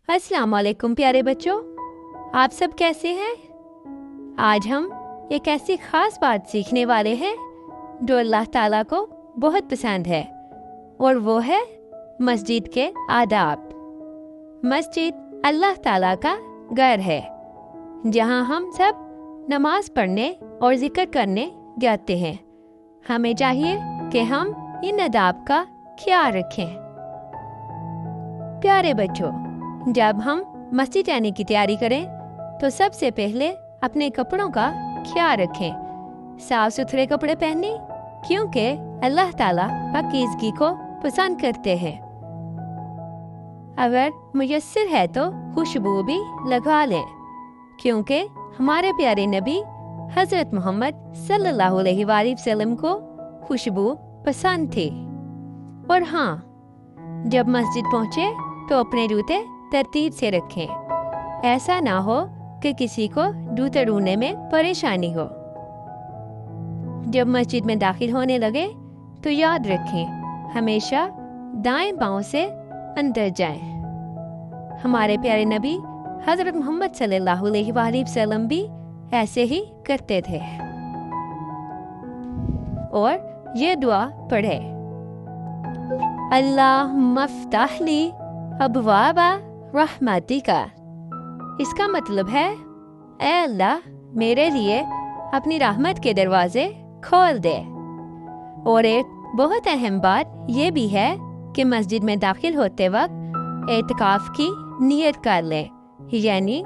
अस्सलाम वालेकुम प्यारे बच्चों, आप सब कैसे हैं? आज हम एक ऐसी ख़ास बात सीखने वाले हैं जो अल्लाह ताला को बहुत पसंद है, और वो है मस्जिद के आदाब। मस्जिद अल्लाह ताला का घर है, जहां हम सब नमाज पढ़ने और जिक्र करने जाते हैं। हमें चाहिए कि हम इन आदाब का ख्याल रखें। प्यारे बच्चों, जब हम मस्जिद जाने की तैयारी करें तो सबसे पहले अपने कपड़ों का ख्याल रखें। साफ सुथरे कपड़े पहने, क्योंकि अल्लाह ताला पाकीज़गी को पसंद करते हैं। अगर मुयस्सर है तो खुशबू भी लगा लें, क्योंकि हमारे प्यारे नबी हज़रत मोहम्मद सल्लल्लाहु अलैहि वसल्लम को खुशबू पसंद थी। और हाँ, जब मस्जिद पहुँचे तो अपने जूते तरतीब से रखें। ऐसा ना हो कि किसी को जूते ढूंढने में परेशानी हो। जब मस्जिद में दाखिल होने लगे तो याद रखें, हमेशा दाएं पांव से अंदर जाएं। हमारे प्यारे नबी हज़रत मोहम्मद सल्लल्लाहु अलैहि वसल्लम भी ऐसे ही करते थे। और ये दुआ पढ़े, अल्लाहुम्मा फ़्तह ली अबवाबा रहमतिका। इसका मतलब है, ऐ अल्लाह मेरे लिए अपनी रहमत के दरवाजे खोल दे। और एक बहुत अहम बात ये भी है कि मस्जिद में दाखिल होते वक्त एतकाफ की नियत कर लें, यानी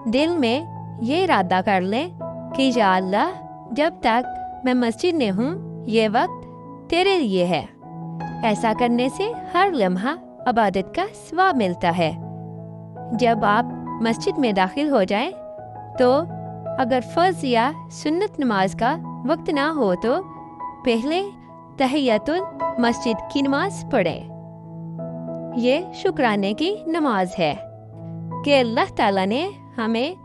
दिल में ये इरादा कर लें कि या अल्लाह, जब तक मैं मस्जिद में हूँ ये वक्त तेरे लिए है। ऐसा करने से हर लम्हा इबादत का सवाब मिलता है। जब आप मस्जिद में दाखिल हो जाएं, तो अगर फ़र्ज़ या सुन्नत नमाज का वक्त ना हो तो पहले तहियतुल मस्जिद की नमाज पढ़ें। ये शुक्राने की नमाज है कि अल्लाह ताला ने हमें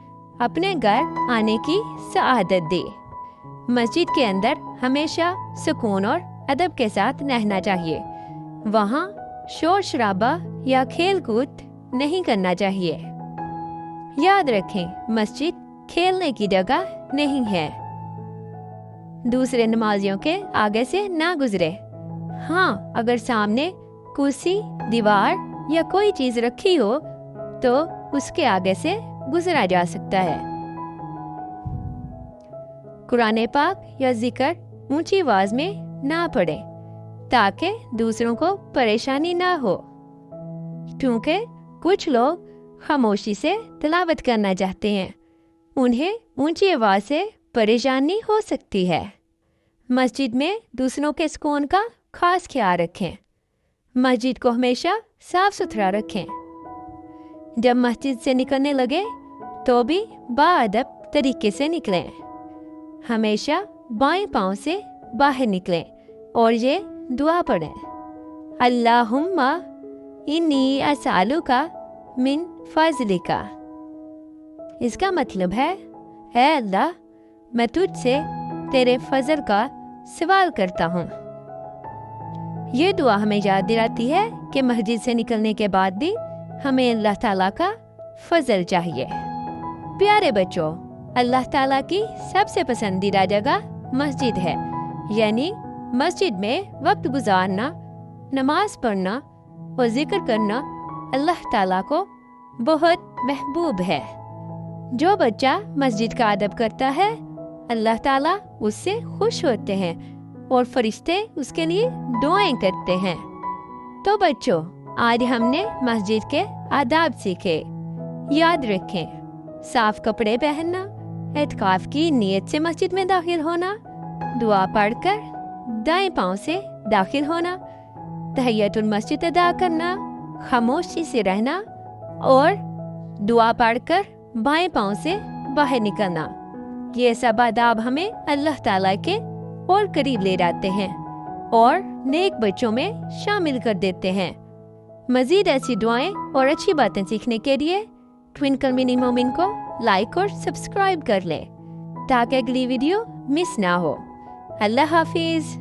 अपने घर आने की सआदत दी। मस्जिद के अंदर हमेशा सुकून और अदब के साथ रहना चाहिए। वहाँ शोर शराबा या खेल कूद नहीं करना चाहिए। याद रखें, मस्जिद खेलने की जगह नहीं है। दूसरे नमाजियों के आगे से ना गुजरे। हाँ, अगर सामने कुर्सी, दीवार या कोई चीज रखी हो तो उसके आगे से गुजरा जा सकता है। कुरान पाक या जिक्र ऊंची आवाज में ना पढ़े, ताकि दूसरों को परेशानी ना हो, क्योंकि कुछ लोग खामोशी से तिलावत करना चाहते हैं। उन्हें ऊंची आवाज से परेशानी हो सकती है। मस्जिद में दूसरों के सुकून का खास ख्याल रखें। मस्जिद को हमेशा साफ सुथरा रखें। जब मस्जिद से निकलने लगे तो भी बाअदब तरीके से निकलें। हमेशा बाएं पांव से बाहर निकलें और ये दुआ पढ़ें, अल्लाहुम्मा इन्नी अस्अलुका मिन फज़लिका। इसका मतलब है, ऐ अल्लाह मैं तुझसे तेरे फजल का सवाल करता हूँ। ये दुआ हमें याद दिलाती है कि मस्जिद से निकलने के बाद भी हमें अल्लाह ताला का फजल चाहिए। प्यारे बच्चों, अल्लाह ताला की सबसे पसंदीदा जगह मस्जिद है, यानी मस्जिद में वक्त गुजारना, नमाज पढ़ना और जिक्र करना अल्लाह ताला को बहुत महबूब है। जो बच्चा मस्जिद का अदब करता है, अल्लाह ताला उससे खुश होते हैं और फरिश्ते उसके लिए दुआएं करते हैं। तो बच्चों, आज हमने मस्जिद के आदाब सीखे। याद रखें, साफ कपड़े पहनना, एतकाफ की नियत से मस्जिद में दाखिल होना, दुआ पढ़कर दाएं पांव से दाखिल होना, तहियतुल मस्जिद अदा करना, खामोशी से रहना और दुआ पढ़कर बाएं पांव से बाहर निकलना। ये सब आदाब हमें अल्लाह ताला के और करीब ले जाते हैं और नेक बच्चों में शामिल कर देते हैं। मजीद ऐसी दुआएं और अच्छी बातें सीखने के लिए ट्विंकल मिनी मोमिन को लाइक और सब्सक्राइब कर लें, ताकि अगली वीडियो मिस ना हो। अल्लाह हाफिज।